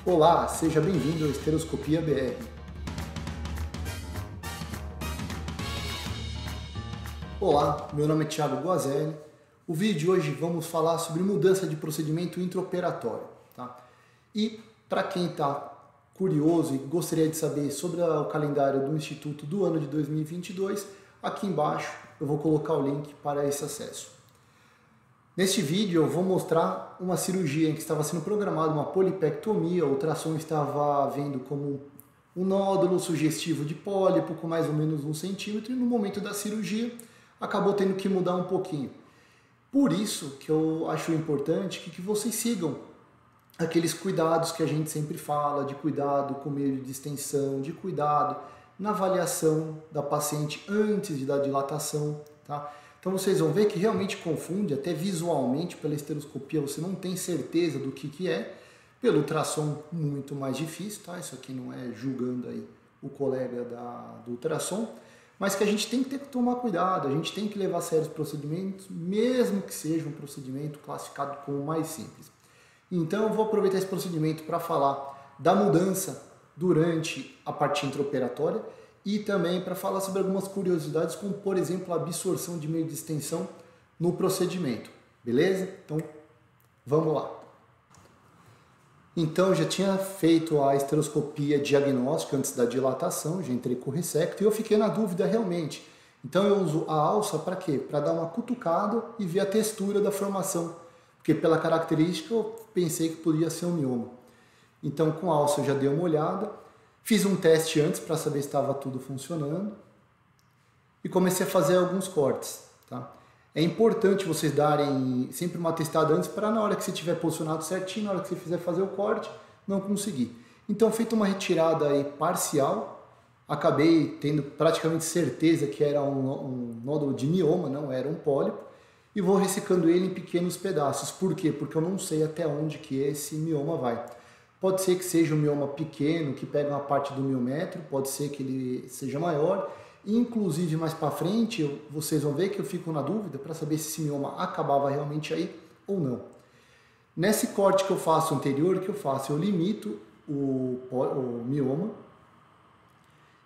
Olá, seja bem-vindo ao Estereoscopia BR. Olá, meu nome é Thiago Guazelli. O vídeo de hoje vamos falar sobre mudança de procedimento intraoperatório. Tá? E para quem está curioso e gostaria de saber sobre o calendário do Instituto do ano de 2022, aqui embaixo eu vou colocar o link para esse acesso. Neste vídeo eu vou mostrar uma cirurgia em que estava sendo programada uma polipectomia, o ultrassom estava vendo como um nódulo sugestivo de pólipo com mais ou menos 1 centímetro e no momento da cirurgia acabou tendo que mudar um pouquinho. Por isso que eu acho importante que vocês sigam aqueles cuidados que a gente sempre fala, de cuidado com meio de distensão, de cuidado na avaliação da paciente antes da dilatação, tá? Então vocês vão ver que realmente confunde, até visualmente, pela estereoscopia, você não tem certeza do que é, pelo ultrassom muito mais difícil, tá? Isso aqui não é julgando aí o colega do ultrassom, mas que a gente tem que ter que tomar cuidado, a gente tem que levar a sério os procedimentos, mesmo que seja um procedimento classificado como mais simples. Então eu vou aproveitar esse procedimento para falar da mudança durante a parte intraoperatória e também para falar sobre algumas curiosidades, como por exemplo a absorção de meio de distensão no procedimento, beleza? Então vamos lá. Então já tinha feito a estereoscopia diagnóstica antes da dilatação, já entrei com o ressecto e eu fiquei na dúvida realmente. Então eu uso a alça para quê? Para dar uma cutucada e ver a textura da formação, porque pela característica eu pensei que podia ser um mioma. Então com a alça eu já dei uma olhada, fiz um teste antes para saber se estava tudo funcionando e comecei a fazer alguns cortes. Tá? É importante vocês darem sempre uma testada antes para na hora que você estiver posicionado certinho, na hora que você fizer fazer o corte, não conseguir. Então, feita uma retirada aí parcial, acabei tendo praticamente certeza que era um nódulo de mioma, não era um pólipo, e vou ressecando ele em pequenos pedaços. Por quê? Porque eu não sei até onde que esse mioma vai. Pode ser que seja um mioma pequeno, que pega uma parte do miométrio, pode ser que ele seja maior. Inclusive, mais para frente, vocês vão ver que eu fico na dúvida para saber se esse mioma acabava realmente aí ou não. Nesse corte que eu faço anterior, eu limito o mioma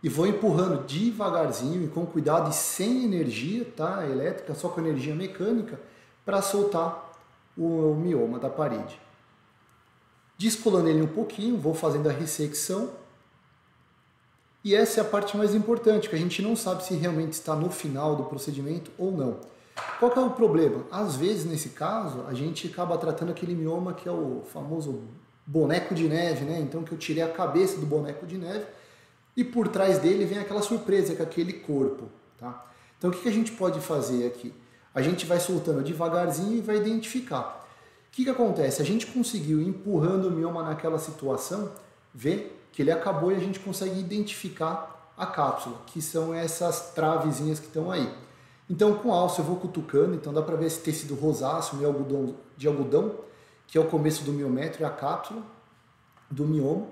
e vou empurrando devagarzinho e com cuidado e sem energia, tá, elétrica, só com energia mecânica, para soltar o mioma da parede. Descolando ele um pouquinho, vou fazendo a ressecção. E essa é a parte mais importante, que a gente não sabe se realmente está no final do procedimento ou não. Qual que é o problema? Às vezes, nesse caso, a gente acaba tratando aquele mioma que é o famoso boneco de neve, né? Então, que eu tirei a cabeça do boneco de neve e por trás dele vem aquela surpresa, que é aquele corpo. Tá? Então, o que a gente pode fazer aqui? A gente vai soltando devagarzinho e vai identificar. O que acontece? A gente conseguiu, empurrando o mioma naquela situação, ver que ele acabou e a gente consegue identificar a cápsula, que são essas travezinhas que estão aí. Então com a alça eu vou cutucando, então dá para ver esse tecido rosáceo, meio de algodão, que é o começo do miométrio, é a cápsula do mioma.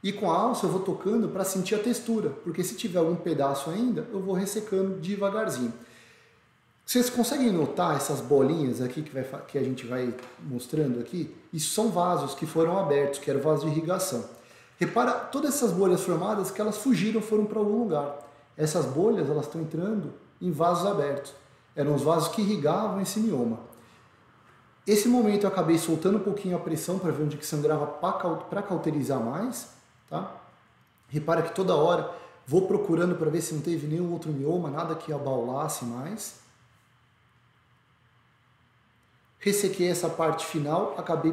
E com a alça eu vou tocando para sentir a textura, porque se tiver algum pedaço ainda, eu vou ressecando devagarzinho. Vocês conseguem notar essas bolinhas aqui que a gente vai mostrando aqui? Isso são vasos que foram abertos, que era o vaso de irrigação. Repara todas essas bolhas formadas que elas fugiram, foram para algum lugar. Essas bolhas elas estão entrando em vasos abertos. Eram os vasos que irrigavam esse mioma. Esse momento eu acabei soltando um pouquinho a pressão para ver onde que sangrava para cauterizar mais. Tá? Repara que toda hora vou procurando para ver se não teve nenhum outro mioma, nada que abaulasse mais. Ressequei essa parte final, acabei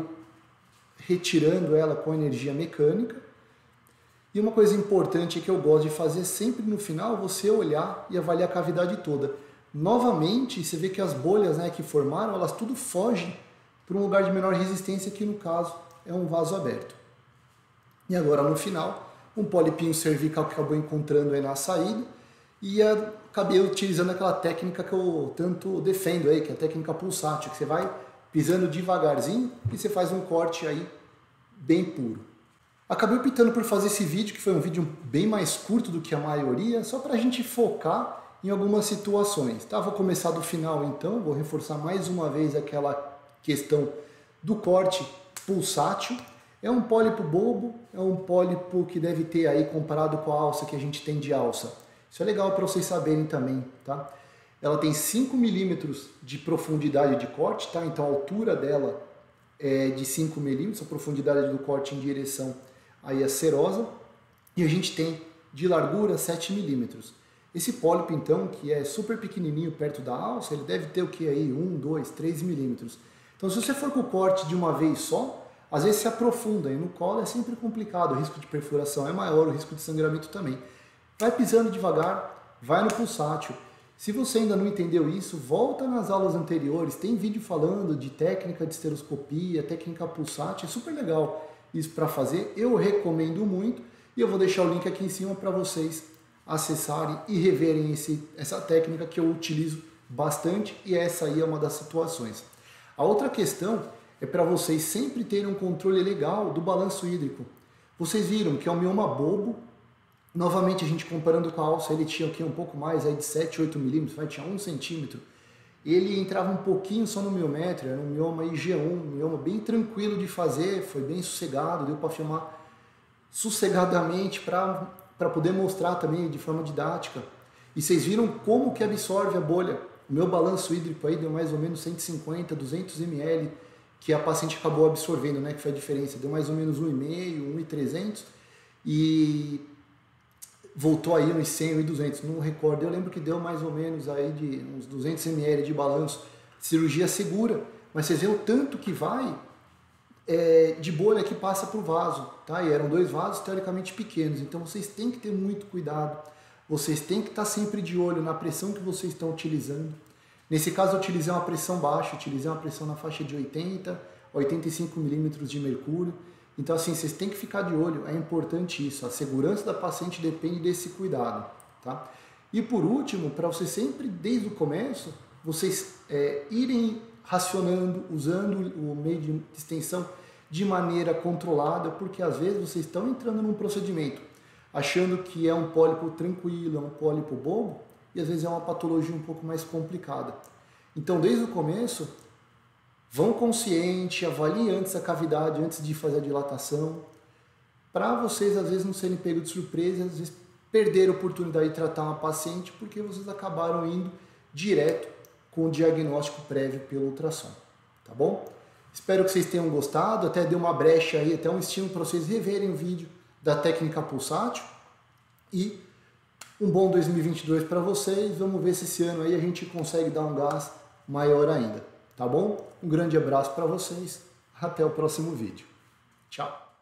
retirando ela com energia mecânica. E uma coisa importante que eu gosto de fazer sempre no final, você olhar e avaliar a cavidade toda. Novamente, você vê que as bolhas, né, que formaram, elas tudo fogem para um lugar de menor resistência, que no caso é um vaso aberto. E agora no final, um polipinho cervical que acabou encontrando aí na saída, e acabei utilizando aquela técnica que eu tanto defendo aí, que é a técnica pulsátil, que você vai pisando devagarzinho e você faz um corte aí bem puro. Acabei optando por fazer esse vídeo, que foi um vídeo bem mais curto do que a maioria, só para a gente focar em algumas situações. Tá? Vou começar do final então, vou reforçar mais uma vez aquela questão do corte pulsátil. É um pólipo bobo, é um pólipo que deve ter aí comparado com a alça que a gente tem de alça. Isso é legal para vocês saberem também, tá? Ela tem 5 milímetros de profundidade de corte, tá? Então a altura dela é de 5 milímetros, a profundidade do corte em direção aí à serosa. E a gente tem de largura 7 milímetros. Esse pólipo, então, que é super pequenininho perto da alça, ele deve ter o que aí? 1, 2, 3 milímetros. Então, se você for com o corte de uma vez só, às vezes se aprofunda, e no colo é sempre complicado, o risco de perfuração é maior, o risco de sangramento também. Vai pisando devagar, vai no pulsátil. Se você ainda não entendeu isso, volta nas aulas anteriores, tem vídeo falando de técnica de esteroscopia, técnica pulsátil, é super legal isso para fazer, eu recomendo muito, e eu vou deixar o link aqui em cima para vocês acessarem e reverem essa técnica que eu utilizo bastante, e essa aí é uma das situações. A outra questão é para vocês sempre terem um controle legal do balanço hídrico. Vocês viram que é um mioma bobo. Novamente, a gente comparando com a alça, ele tinha aqui um pouco mais, aí de 7, 8 milímetros, tinha 1 centímetro. Ele entrava um pouquinho só no miomέτrio, era um mioma IG1, um mioma bem tranquilo de fazer, foi bem sossegado, deu para filmar sossegadamente para poder mostrar também de forma didática. E vocês viram como que absorve a bolha. O meu balanço hídrico aí deu mais ou menos 150, 200 ml, que a paciente acabou absorvendo, né, que foi a diferença. Deu mais ou menos 1,5, 1,300 e voltou aí uns 100, 1,200, não recordo. Eu lembro que deu mais ou menos aí de uns 200 ml de balanço, cirurgia segura, mas vocês veem o tanto que vai de bolha que passa para o vaso, tá? E eram 2 vasos teoricamente pequenos, então vocês têm que ter muito cuidado, vocês têm que estar sempre de olho na pressão que vocês estão utilizando. Nesse caso eu utilizei uma pressão baixa, utilizei uma pressão na faixa de 80, 85 milímetros de mercúrio. Então assim, vocês têm que ficar de olho, é importante isso, a segurança da paciente depende desse cuidado, tá? E por último, para vocês sempre, desde o começo, vocês irem racionando, usando o meio de extensão de maneira controlada, porque às vezes vocês estão entrando num procedimento achando que é um pólipo tranquilo, é um pólipo bobo, e às vezes é uma patologia um pouco mais complicada. Então, desde o começo, vão consciente, avalie antes a cavidade, antes de fazer a dilatação, para vocês às vezes não serem pegos de surpresa, às vezes perder a oportunidade de tratar uma paciente porque vocês acabaram indo direto com o diagnóstico prévio pelo ultrassom, tá bom? Espero que vocês tenham gostado, até deu uma brecha aí, até um estímulo para vocês reverem o vídeo da técnica pulsátil, e um bom 2022 para vocês. Vamos ver se esse ano aí a gente consegue dar um gás maior ainda, tá bom? Um grande abraço para vocês, até o próximo vídeo. Tchau!